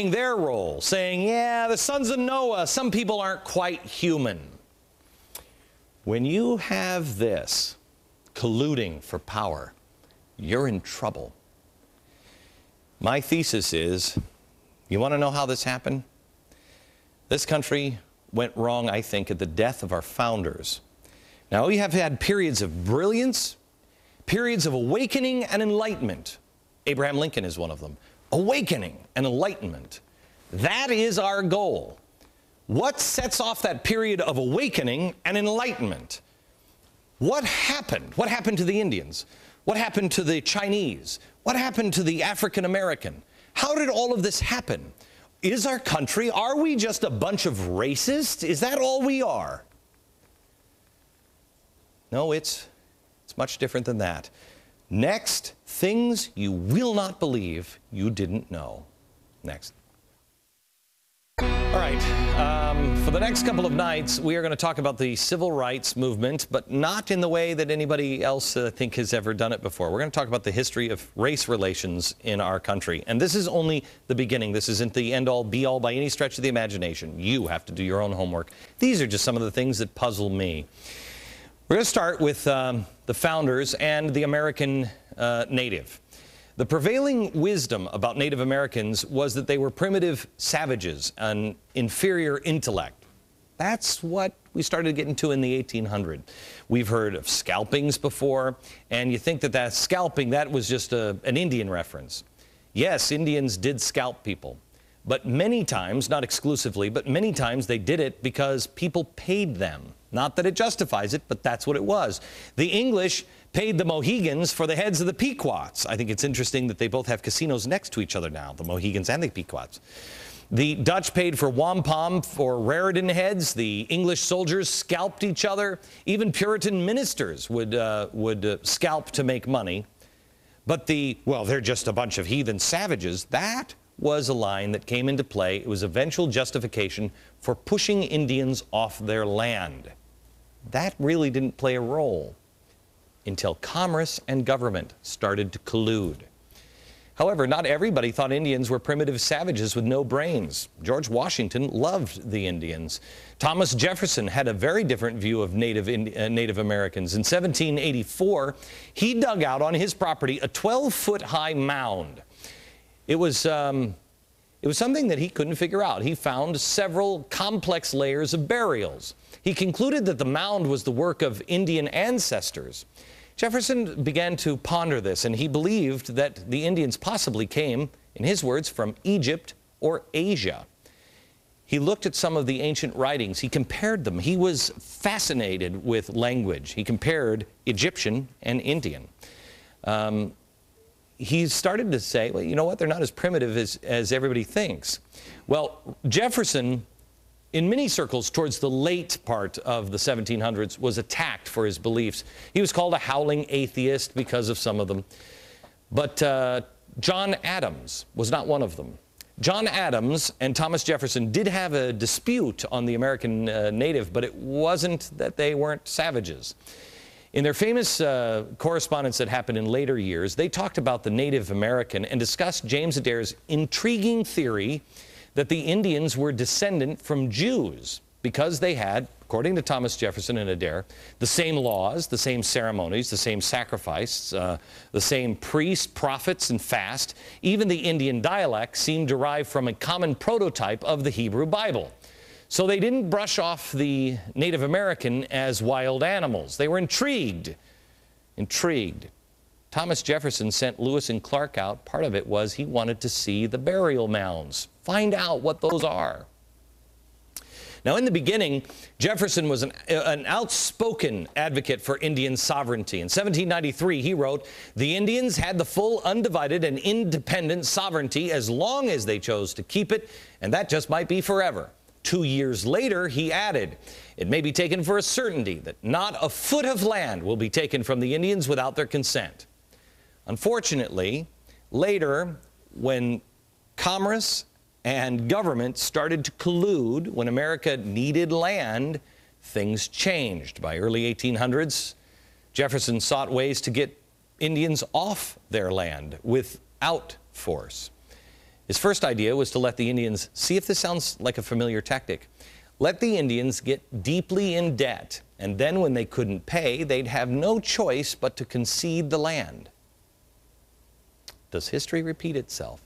their role, saying, yeah, the sons of Noah, some people aren't quite human. When you have this colluding for power, you're in trouble. My thesis is, you want to know how this happened? This country went wrong, I think, at the death of our founders. Now, we have had periods of brilliance, periods of awakening and enlightenment. Abraham Lincoln is one of them. Awakening and enlightenment. That is our goal. What sets off that period of awakening and enlightenment? What happened? What happened to the Indians? What happened to the Chinese? What happened to the African American? How did all of this happen? Is our country, are we just a bunch of racists? Is that all we are? No, it's much different than that. Next, things you will not believe you didn't know. Next. All right, for the next couple of nights, we are going to talk about the civil rights movement, but not in the way that anybody else, I think, has ever done it before. We're going to talk about the history of race relations in our country. And this is only the beginning. This isn't the end-all, be-all by any stretch of the imagination. You have to do your own homework. These are just some of the things that puzzle me. We're going to start with the founders and the American native. The prevailing wisdom about Native Americans was that they were primitive savages, an inferior intellect. That's what we started getting to in the 1800s. We've heard of scalpings before, and you think that that scalping, that was just an Indian reference. Yes, Indians did scalp people, but many times, not exclusively, but many times they did it because people paid them. Not that it justifies it, but that's what it was. The English paid the Mohegans for the heads of the Pequots. I think it's interesting that they both have casinos next to each other now, the Mohegans and the Pequots. The Dutch paid for wampum for Raritan heads. The English soldiers scalped each other. Even Puritan ministers would scalp to make money. But well, they're just a bunch of heathen savages. That was a line that came into play. It was eventual justification for pushing Indians off their land. That really didn't play a role until commerce and government started to collude. However, not everybody thought Indians were primitive savages with no brains. George Washington loved the Indians. Thomas Jefferson had a very different view of Native Americans. In 1784, he dug out on his property a 12-foot high mound. It was something that he couldn't figure out. He found several complex layers of burials. He concluded that the mound was the work of Indian ancestors. Jefferson began to ponder this, and he believed that the Indians possibly came, in his words, from Egypt or Asia. He looked at some of the ancient writings. He compared them. He was fascinated with language. He compared Egyptian and Indian. He started to say, well, you know what, they're not as primitive as everybody thinks. Well, Jefferson, in many circles towards the late part of the 1700s, was attacked for his beliefs. He was called a howling atheist because of some of them. But John Adams was not one of them. John Adams and Thomas Jefferson did have a dispute on the American native, but it wasn't that they weren't savages. In their famous correspondence that happened in later years, they talked about the Native American and discussed James Adair's intriguing theory that the Indians were descendant from Jews because they had, according to Thomas Jefferson and Adair, the same laws, the same ceremonies, the same sacrifice, the same priests, prophets, and fast. Even the Indian dialect seemed derived from a common prototype of the Hebrew Bible. So they didn't brush off the Native American as wild animals. They were intrigued. Thomas Jefferson sent Lewis and Clark out. Part of it was he wanted to see the burial mounds, find out what those are. Now, in the beginning, Jefferson was an outspoken advocate for Indian sovereignty. In 1793, he wrote, "The Indians had the full, undivided, and independent sovereignty as long as they chose to keep it, and that just might be forever." 2 years later, he added, "It may be taken for a certainty that not a foot of land will be taken from the Indians without their consent." Unfortunately, later, when commerce and government started to collude, when America needed land, things changed. By early 1800s, Jefferson sought ways to get Indians off their land without force. His first idea was to let the Indians, see if this sounds like a familiar tactic, let the Indians get deeply in debt, and then when they couldn't pay, they'd have no choice but to concede the land. Does history repeat itself?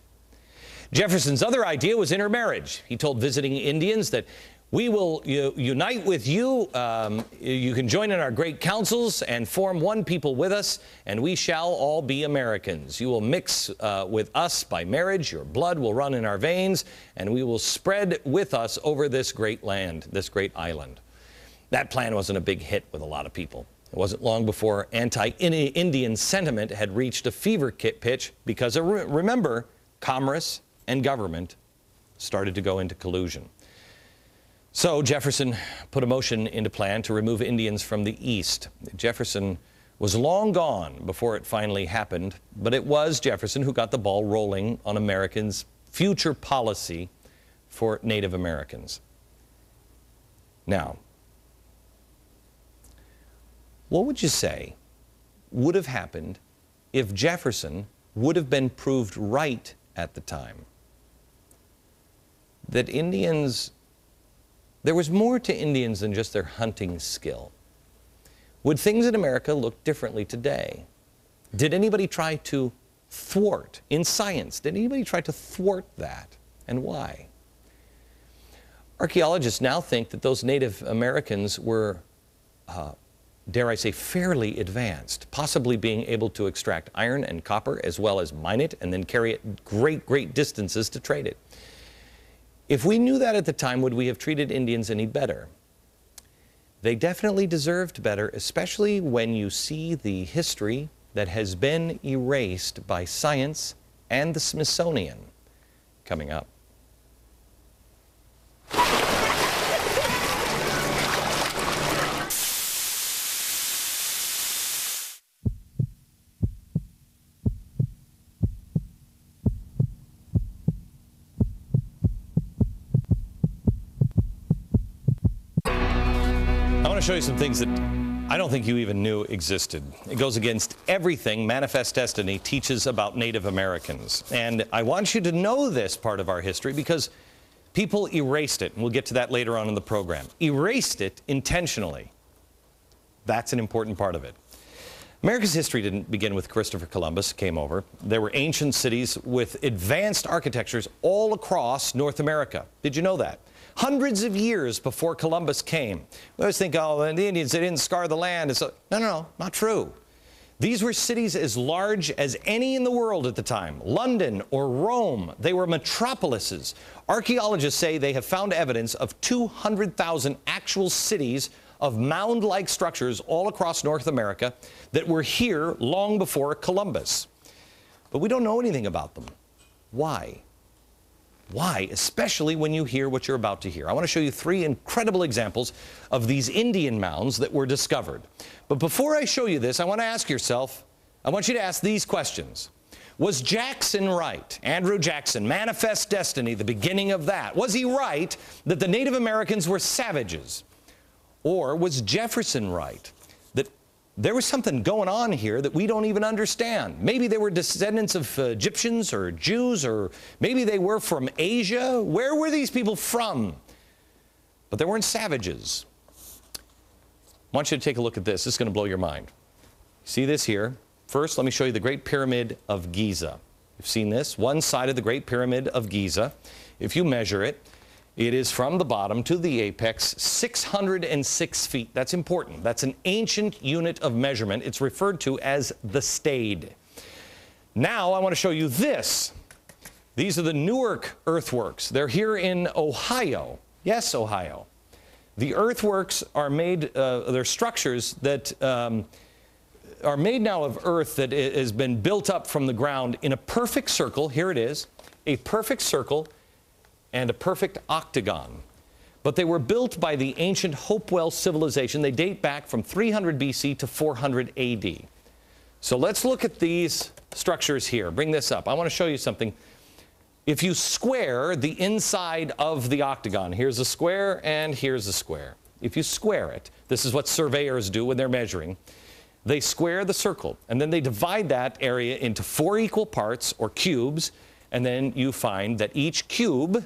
Jefferson's other idea was intermarriage. He told visiting Indians that we will unite with you. You can join in our great councils and form one people with us, and we shall all be Americans. You will mix with us by marriage. Your blood will run in our veins, and we will spread with us over this great land, this great island. That plan wasn't a big hit with a lot of people. It wasn't long before anti-Indian sentiment had reached a fever pitch because, remember, commerce and government started to go into collusion. So Jefferson put a motion into plan to remove Indians from the East. Jefferson was long gone before it finally happened, but it was Jefferson who got the ball rolling on Americans' future policy for Native Americans. Now, what would you say would have happened if Jefferson would have been proved right at the time? That Indians, there was more to Indians than just their hunting skill. Would things in America look differently today? Did anybody try to thwart, in science, did anybody try to thwart that? And why? Archaeologists now think that those Native Americans were, dare I say, fairly advanced, possibly being able to extract iron and copper as well as mine it and then carry it great distances to trade it. If we knew that at the time, would we have treated Indians any better? They definitely deserved better, especially when you see the history that has been erased by science and the Smithsonian. Coming up. I want to show you some things that I don't think you even knew existed. It goes against everything Manifest Destiny teaches about Native Americans. And I want you to know this part of our history because people erased it, and we'll get to that later on in the program. Erased it intentionally. That's an important part of it. America's history didn't begin with Christopher Columbus came over. There were ancient cities with advanced architectures all across North America. Did you know that? Hundreds of years before Columbus came. We always think, oh, the Indians, they didn't scour the land. So, no, not true. These were cities as large as any in the world at the time. London or Rome, they were metropolises. Archaeologists say they have found evidence of 200,000 actual cities of mound-like structures all across North America that were here long before Columbus. But we don't know anything about them. Why? Why? Especially when you hear what you're about to hear. I want to show you three incredible examples of these Indian mounds that were discovered. But before I show you this, I want to ask yourself, I want you to ask these questions. Was Jackson right? Andrew Jackson, Manifest Destiny, the beginning of that. Was he right that the Native Americans were savages? Or was Jefferson right that there was something going on here that we don't even understand? Maybe they were descendants of Egyptians or Jews, or maybe they were from Asia. Where were these people from? But they weren't savages. I want you to take a look at this. This is going to blow your mind. See this here? First, let me show you the Great Pyramid of Giza. You've seen this? One side of the Great Pyramid of Giza. If you measure it, it is from the bottom to the apex, 606 feet. That's important. That's an ancient unit of measurement. It's referred to as the stade. Now I want to show you this. These are the Newark earthworks. They're here in Ohio. Yes, Ohio. The earthworks are made, they're structures that are made now of earth that has been built up from the ground in a perfect circle. Here it is, a perfect circle and a perfect octagon. But they were built by the ancient Hopewell civilization. They date back from 300 BC to 400 AD. So let's look at these structures here. Bring this up. I want to show you something. If you square the inside of the octagon, here's a square and here's a square. If you square it, this is what surveyors do when they're measuring. They square the circle, and then they divide that area into 4 equal parts, or cubes, and then you find that each cube